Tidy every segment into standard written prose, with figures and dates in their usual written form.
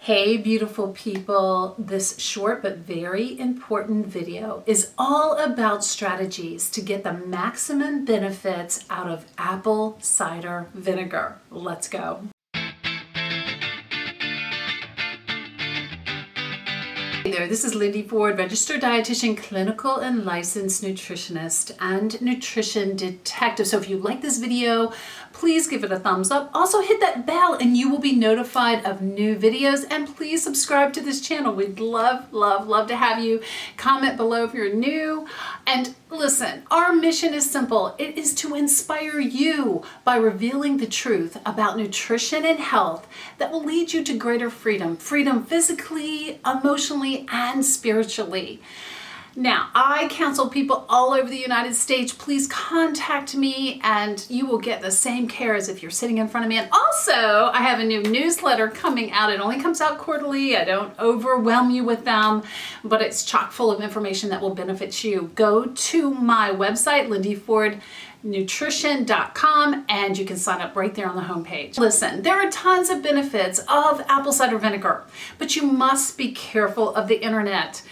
Hey beautiful people, this short but very important video is all about strategies to get the maximum benefits out of apple cider vinegar. Let's go. Hey there, this is Lindy Ford, registered dietitian, clinical and licensed nutritionist and nutrition detective. So if you like this video, please give it a thumbs up. Also hit that bell and you will be notified of new videos, and please subscribe to this channel. We'd love to have you. Comment below if you're new. And listen, our mission is simple. It is to inspire you by revealing the truth about nutrition and health that will lead you to greater freedom. Freedom physically, emotionally, and spiritually. Now, I counsel people all over the United States. Please contact me and you will get the same care as if you're sitting in front of me. And also, I have a new newsletter coming out. It only comes out quarterly. I don't overwhelm you with them, but it's chock full of information that will benefit you. Go to my website, lindyfordnutrition.com, and you can sign up right there on the homepage. Listen, there are tons of benefits of apple cider vinegar, but you must be careful of the internet.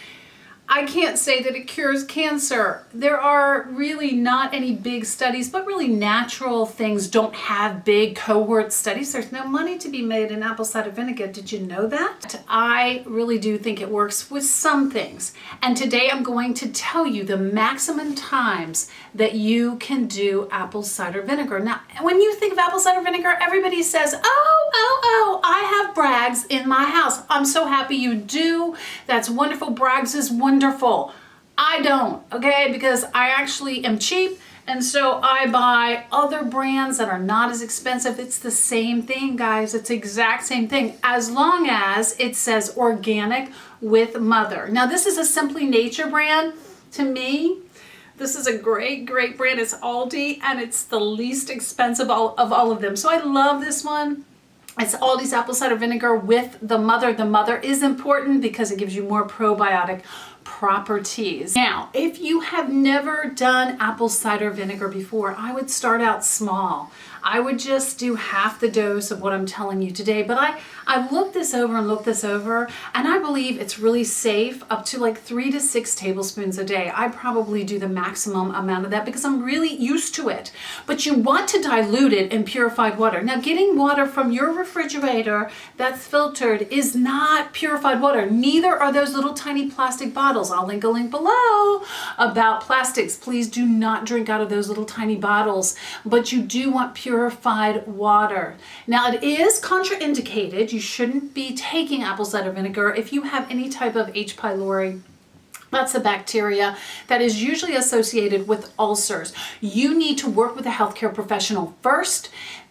I can't say that it cures cancer. There are really not any big studies, but really natural things don't have big cohort studies. There's no money to be made in apple cider vinegar. Did you know that? I really do think it works with some things. And today I'm going to tell you the maximum times that you can do apple cider vinegar. Now, when you think of apple cider vinegar, everybody says, oh, I have Bragg's in my house. I'm so happy you do. That's wonderful. Bragg's is wonderful. I don't, okay? Because I actually am cheap, and so I buy other brands that are not as expensive. It's the same thing, guys. It's the exact same thing, as long as it says organic with mother. Now, this is a Simply Nature brand. To me, this is a great brand. It's Aldi, and it's the least expensive of all of them. So I love this one. It's Aldi's apple cider vinegar with the mother. The mother is important because it gives you more probiotic properties. Now, if you have never done apple cider vinegar before, I would start out small. I would just do half the dose of what I'm telling you today, but I've looked this over, and I believe it's really safe up to like 3 to 6 tablespoons a day. I probably do the maximum amount of that because I'm really used to it. But you want to dilute it in purified water. Now, getting water from your refrigerator that's filtered is not purified water. Neither are those little tiny plastic bottles. I'll link a link below about plastics. Please do not drink out of those little tiny bottles, but you do want purified water. Now, it is contraindicated. You shouldn't be taking apple cider vinegar if you have any type of H. pylori. That's a bacteria that is usually associated with ulcers. You need to work with a healthcare professional first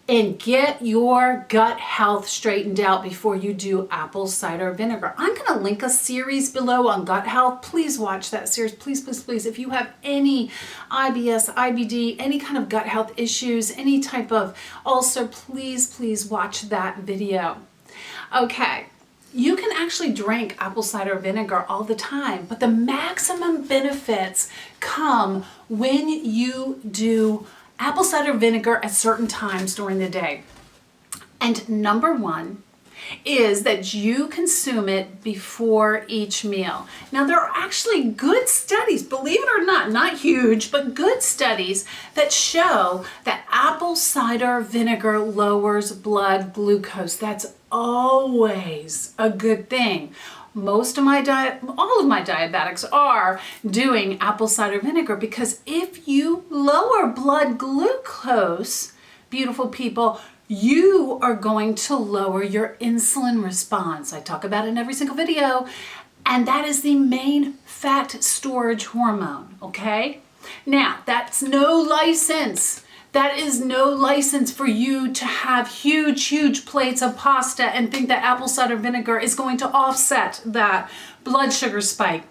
and get your gut health straightened out before you do apple cider vinegar. I'm going to link a series below on gut health. Please watch that series. Please. If you have any IBS, IBD, any kind of gut health issues, any type of ulcer, please watch that video. Okay. You can actually drink apple cider vinegar all the time, but the maximum benefits come when you do apple cider vinegar at certain times during the day. And number one is that you consume it before each meal. Now, there are actually good studies, believe it or not huge, but good studies that show that apple cider vinegar lowers blood glucose. That's always a good thing. All of my diabetics are doing apple cider vinegar because if you lower blood glucose, beautiful people, you are going to lower your insulin response. I talk about it in every single video, and that is the main fat storage hormone, okay? Now, that's no license. That is no license for you to have huge plates of pasta and think that apple cider vinegar is going to offset that blood sugar spike.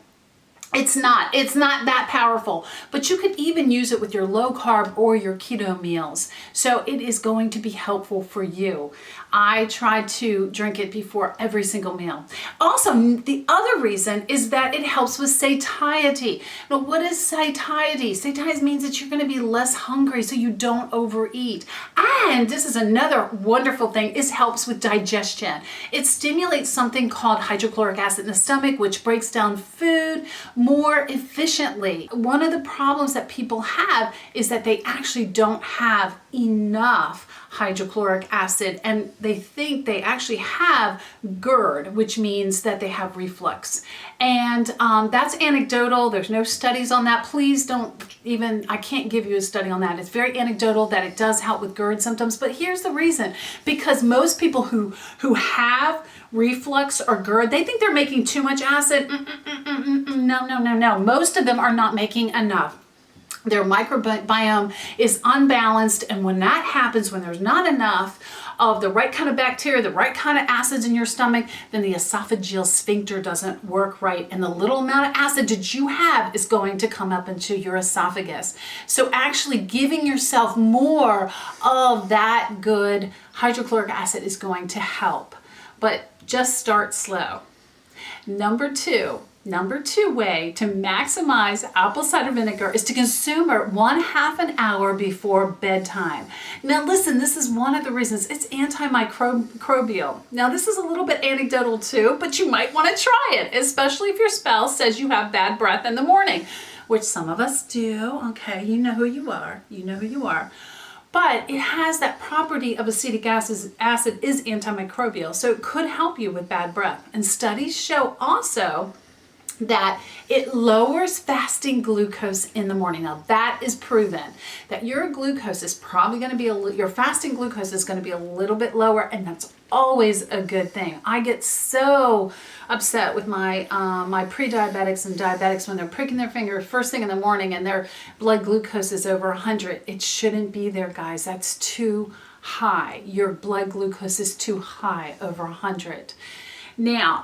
It's not that powerful, but you could even use it with your low carb or your keto meals. So it is going to be helpful for you. I try to drink it before every single meal. Also, the other reason is that it helps with satiety. Now, what is satiety? Satiety means that you're going to be less hungry so you don't overeat. And this is another wonderful thing, is helps with digestion. It stimulates something called hydrochloric acid in the stomach, which breaks down food more efficiently. One of the problems that people have is that they actually don't have enough hydrochloric acid, and they think they actually have GERD, which means that they have reflux. And that's anecdotal. There's no studies on that. Please don't even, I can't give you a study on that. It's very anecdotal that it does help with GERD symptoms, but here's the reason. Because most people who have reflux or GERD, they think they're making too much acid. No. Most of them are not making enough. Their microbiome is unbalanced, and when that happens, when there's not enough of the right kind of bacteria, the right kind of acids in your stomach, then the esophageal sphincter doesn't work right, and the little amount of acid that you have is going to come up into your esophagus. So actually giving yourself more of that good hydrochloric acid is going to help, but just start slow. Number two way to maximize apple cider vinegar is to consume it 1/2 an hour before bedtime. Now listen, this is one of the reasons. It's antimicrobial. Now this is a little bit anecdotal too, but you might want to try it, especially if your spouse says you have bad breath in the morning, which some of us do. Okay, you know who you are. But it has that property of acetic acid is antimicrobial, so it could help you with bad breath. And studies show also that it lowers fasting glucose in the morning. Now that is proven, that your glucose is probably going to be, your fasting glucose is going to be a little bit lower, and that's always a good thing. I get so upset with my my pre-diabetics and diabetics when they're pricking their finger first thing in the morning and their blood glucose is over 100. It shouldn't be there, guys. That's too high. Your blood glucose is too high, over 100. Now,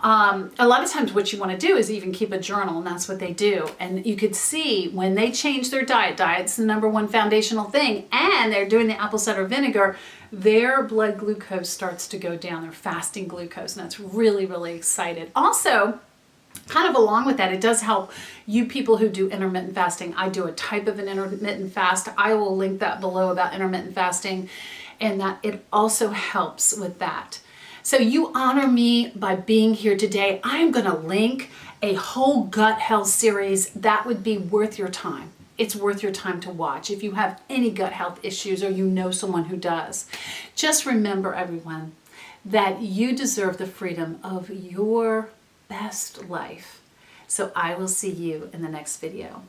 a lot of times what you want to do is even keep a journal, and that's what they do. And you could see when they change their diet's the number one foundational thing, and they're doing the apple cider vinegar, their blood glucose starts to go down, their fasting glucose, and that's really, really excited. Also, kind of along with that, it does help you people who do intermittent fasting. I do a type of an intermittent fast. I will link that below about intermittent fasting, and that it also helps with that. So you honor me by being here today. I'm going to link a whole gut health series that would be worth your time. It's worth your time to watch if you have any gut health issues or you know someone who does. Just remember, everyone, that you deserve the freedom of your best life. So I will see you in the next video.